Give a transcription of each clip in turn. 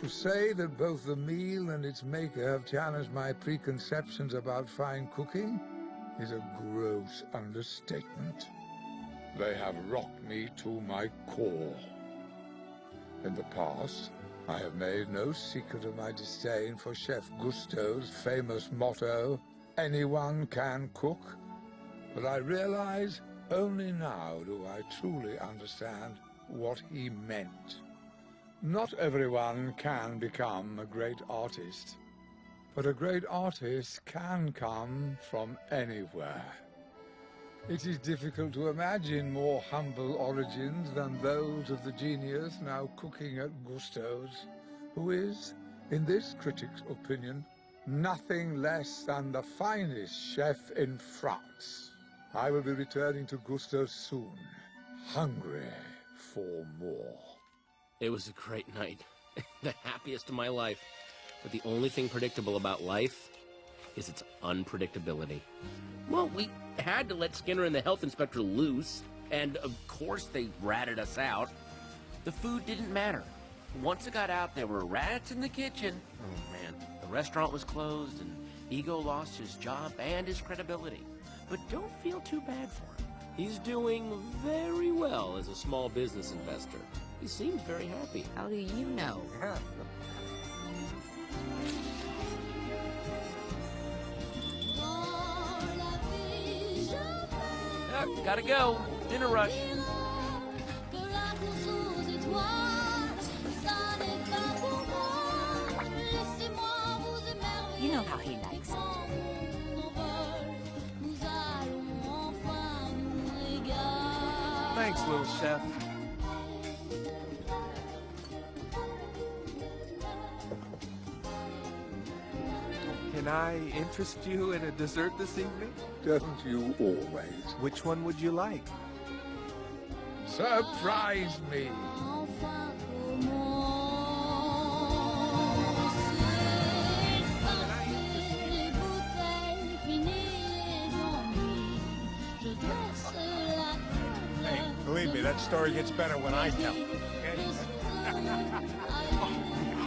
To say that both the meal and its maker have challenged my preconceptions about fine cooking is a gross understatement. They have rocked me to my core. In the past, I have made no secret of my disdain for Chef Gusteau's famous motto, "Anyone can cook." But I realize only now do I truly understand what he meant. Not everyone can become a great artist, but a great artist can come from anywhere. It is difficult to imagine more humble origins than those of the genius now cooking at Gusteau's, who is, in this critic's opinion, nothing less than the finest chef in France. I will be returning to Gusteau's soon, hungry for more. It was a great night. The happiest of my life. But the only thing predictable about life is its unpredictability. Well, we had to let Skinner and the health inspector loose, and of course they ratted us out. The food didn't matter. Once it got out, there were rats in the kitchen. Oh man, the restaurant was closed, and Ego lost his job and his credibility. But don't feel too bad for him. He's doing very well as a small business investor. He seems very happy. How do you know? Gotta go. Dinner rush. You know how he likes it. Thanks, little chef. Can I interest you in a dessert this evening? Don't you always? Which one would you like? Surprise me! Hey, believe me, that story gets better when I tell it, okay?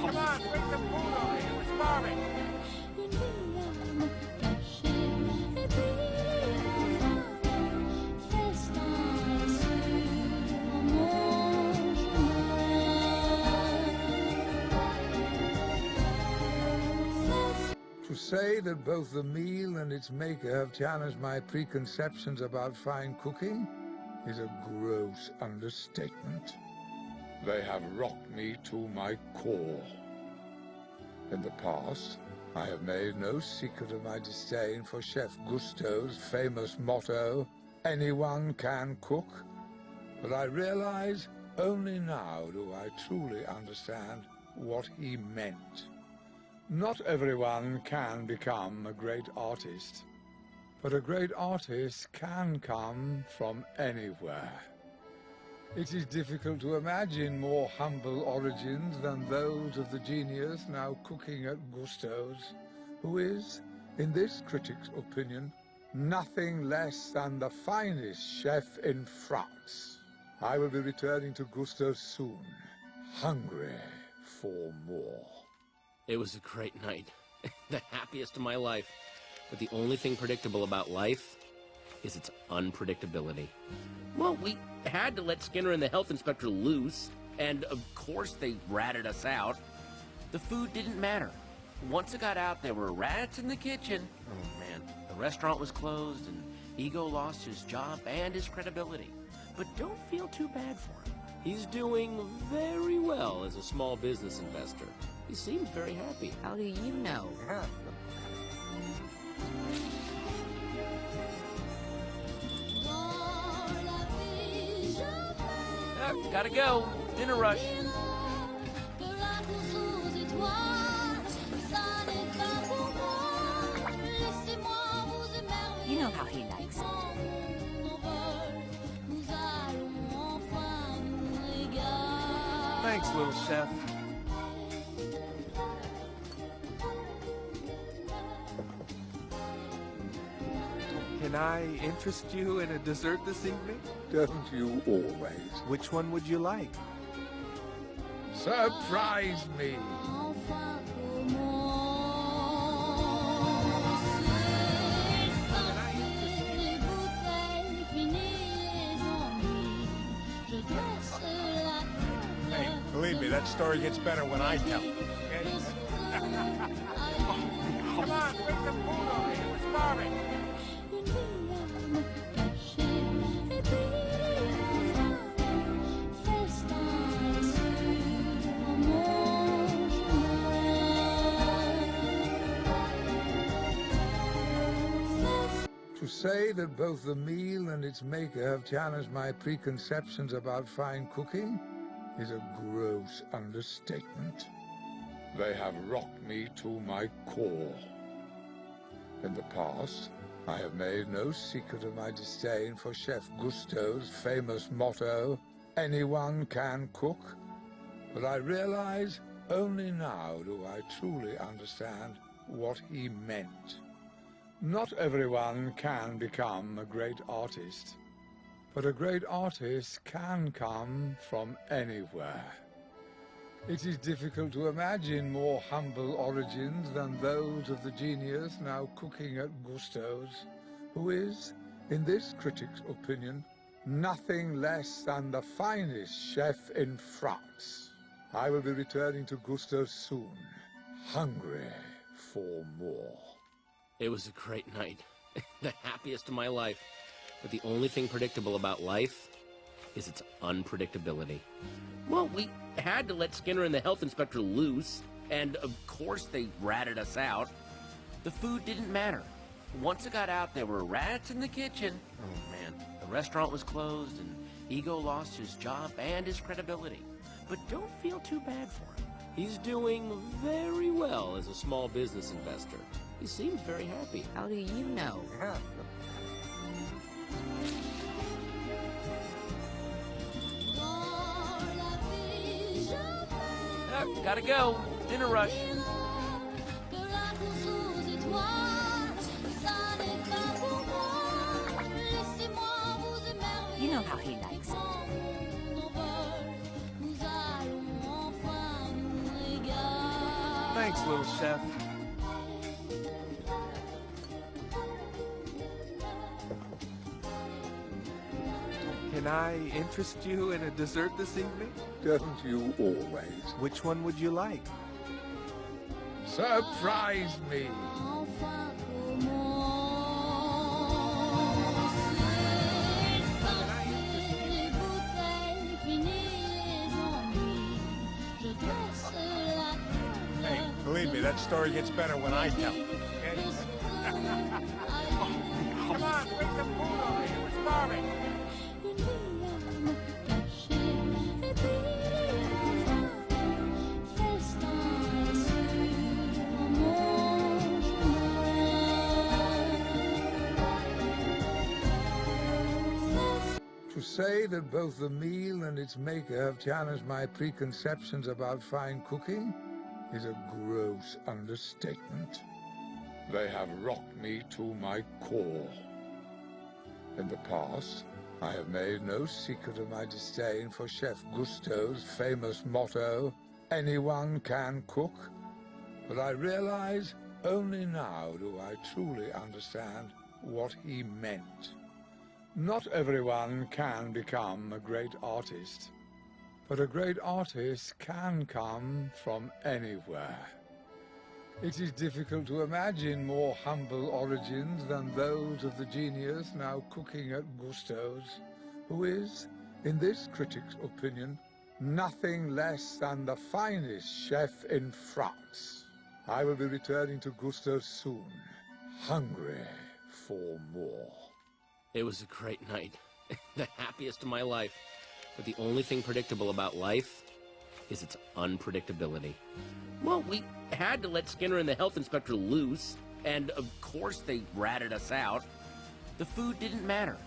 Come on, bring the food over here. We're starving. To say that both the meal and its maker have challenged my preconceptions about fine cooking is a gross understatement. They have rocked me to my core. In the past, I have made no secret of my disdain for Chef Gusteau's famous motto, "Anyone can cook." But I realize only now do I truly understand what he meant. Not everyone can become a great artist, but a great artist can come from anywhere. It is difficult to imagine more humble origins than those of the genius now cooking at Gusteau's, who is, in this critic's opinion, nothing less than the finest chef in France. I will be returning to Gusteau's soon, hungry for more. It was a great night. The happiest of my life. But the only thing predictable about life is its unpredictability. Well, we had to let Skinner and the health inspector loose, and of course they ratted us out. The food didn't matter. Once it got out, there were rats in the kitchen. Oh man, the restaurant was closed, and Ego lost his job and his credibility. But don't feel too bad for him. He's doing very well as a small business investor. He seems very happy. How do you know? Gotta go. Dinner rush. You know how he likes it. Thanks, little chef. Can I interest you in a dessert this evening? Don't you always? Which one would you like? Surprise me! Hey, believe me, that story gets better when I tell it. Come on, bring some food over here. We're starving. To say that both the meal and its maker have challenged my preconceptions about fine cooking is a gross understatement. They have rocked me to my core. In the past, I have made no secret of my disdain for Chef Gusteau's famous motto, "Anyone can cook," but I realize only now do I truly understand what he meant. Not everyone can become a great artist, but a great artist can come from anywhere. It is difficult to imagine more humble origins than those of the genius now cooking at Gusteau's, who is, in this critic's opinion, nothing less than the finest chef in France. I will be returning to Gusteau's soon, hungry for more. It was a great night. The happiest of my life. But the only thing predictable about life is its unpredictability. Well, we had to let Skinner and the health inspector loose, and of course they ratted us out. The food didn't matter. Once it got out, there were rats in the kitchen. Oh man, the restaurant was closed, and Ego lost his job and his credibility. But don't feel too bad for him. He's doing very well as a small business investor. He seems very happy. How do you know? Gotta go. Dinner rush. You know how he likes it. Thanks, little chef. Can I interest you in a dessert this evening? Don't you always? Which one would you like? Surprise me! Hey, believe me, that story gets better when I tell it. Come on, bring some food over here. We're starving. To say that both the meal and its maker have challenged my preconceptions about fine cooking is a gross understatement. They have rocked me to my core. In the past, I have made no secret of my disdain for Chef Gusteau's famous motto, "Anyone can cook," but I realize only now do I truly understand what he meant. Not everyone can become a great artist, but a great artist can come from anywhere. It is difficult to imagine more humble origins than those of the genius now cooking at Gusteau's, who is, in this critic's opinion, nothing less than the finest chef in France. I will be returning to Gusteau's soon, hungry for more. It was a great night. The happiest of my life. But the only thing predictable about life is its unpredictability. Well, we had to let Skinner and the health inspector loose, and of course they ratted us out. The food didn't matter.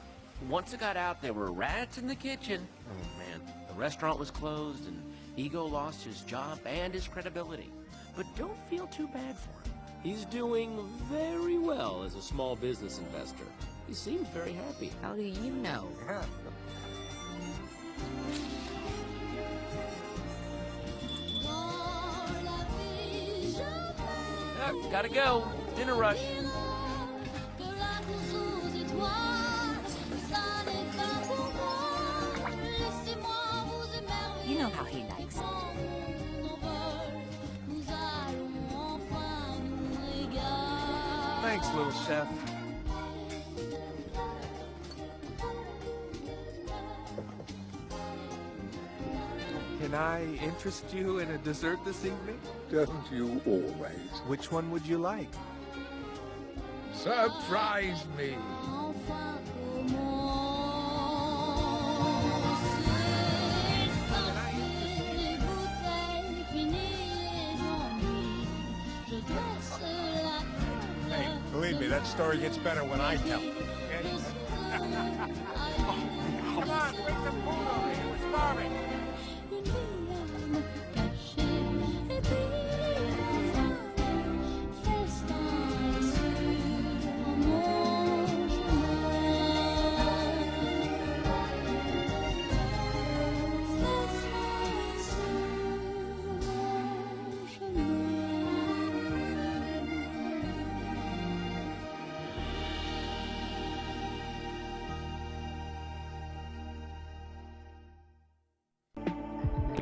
Once it got out, there were rats in the kitchen. Oh man, the restaurant was closed, and Ego lost his job and his credibility. But don't feel too bad for him. He's doing very well as a small business investor. He seems very happy. How do you know? Gotta go. Dinner rush. You know how he likes it. Thanks, little chef. Can I interest you in a dessert this evening? Don't you always? Which one would you like? Surprise me! Hey, believe me, that story gets better when I tell it. Okay? Come on, bring some food over here. We're starving.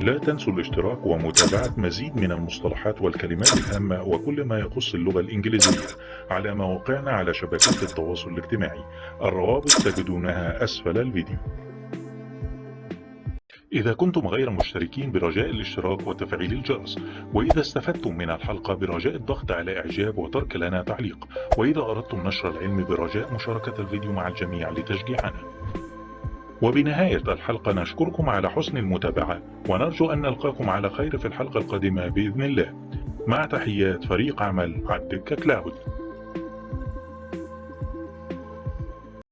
لا تنسوا الاشتراك ومتابعة مزيد من المصطلحات والكلمات الهامة وكل ما يخص اللغة الإنجليزية على مواقعنا على شبكات التواصل الاجتماعي. الروابط تجدونها أسفل الفيديو. إذا كنتم غير مشتركين برجاء الاشتراك وتفعيل الجرس، وإذا استفدتم من الحلقة برجاء الضغط على إعجاب وترك لنا تعليق، وإذا أردتم نشر العلم برجاء مشاركة الفيديو مع الجميع لتشجيعنا. وبنهاية الحلقة نشكركم على حسن المتابعة ونرجو أن نلقاكم على خير في الحلقة القادمة بإذن الله. مع تحيات فريق عمل الدكة كلاود.